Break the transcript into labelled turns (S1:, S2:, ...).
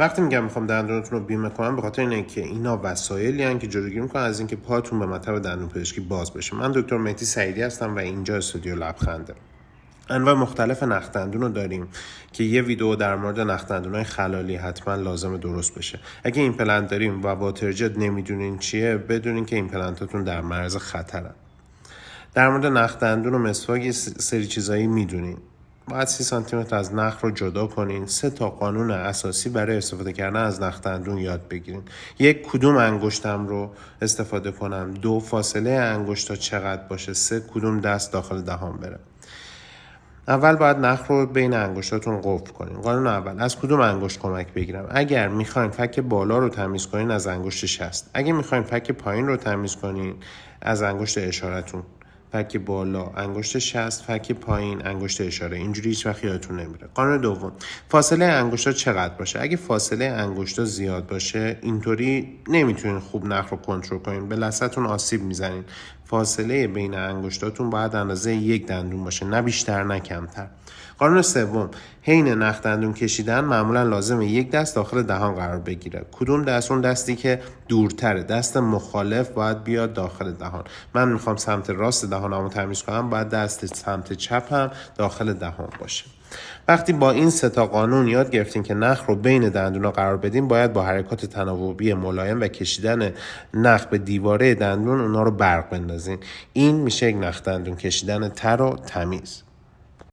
S1: وقتی میگم میخوام دندونتون رو بیمه کنم به خاطر اینه که اینا وسایلی هستن که جلوگیری میکنن از اینکه پاتون به مطب دندون پزشکی باز بشه. من دکتر مهدی سعیدی هستم و اینجا استودیو لبخنده. انواع مختلف نخ دندون رو داریم که یه ویدیو در مورد نخ دندونای خلالی حتما لازم درست بشه. اگه ایمپلنت داریم و واترجت نمیدونین چیه، بدونین که ایمپلنتاتون در معرض خطرن. در مورد نخ دندون و مسواک یه سری چیزایی میدونین. باید 30 سانتی متر از نخ رو جدا کنین. 3 تا قانون اساسی برای استفاده کردن از نخ دندون یاد بگیرین. 1. کدوم انگشتم رو استفاده کنم. 2. فاصله انگشتا چقدر باشه. 3. کدوم دست داخل دهان بره. اول باید نخ رو بین انگشتاتون قفل کنین. قانون اول: از کدوم انگشت کمک بگیرم؟ اگر میخواین فک بالا رو تمیز کنین از انگشت شست. اگه میخواین فک پایین رو تمیز کنین از انگشت اشارتون. فک بالا انگشت شست، فک پایین انگشت اشاره. اینجوری هیچ وقت یادتون نمیره. قانون دوم: فاصله انگشتا چقدر باشه. اگه فاصله انگشتا زیاد باشه اینطوری نمیتونین خوب نخ رو کنترل کنین، به لثتون آسیب میزنین. فاصله بین انگشتاتون باید اندازه 1 دندون باشه، نه بیشتر نه کمتر. قانون سوم: حین نخ دندون کشیدن معمولا لازمه 1 دست داخل دهان قرار بگیره. کدوم دست؟ اون دستی که دورتره، دست مخالف باید بیاد داخل دهان. من میخوام سمت راست دهانمو تمیز کنم، باید دست سمت چپ هم داخل دهان باشه. وقتی با این 3 تا قانون یاد گرفتین که نخ رو بین دندونا قرار بدین، باید با حرکات تناوبی ملایم و کشیدن نخ به دیواره دندون اونا رو برق بندازین. این میشه یک نخ دندون کشیدن تر و تمیز.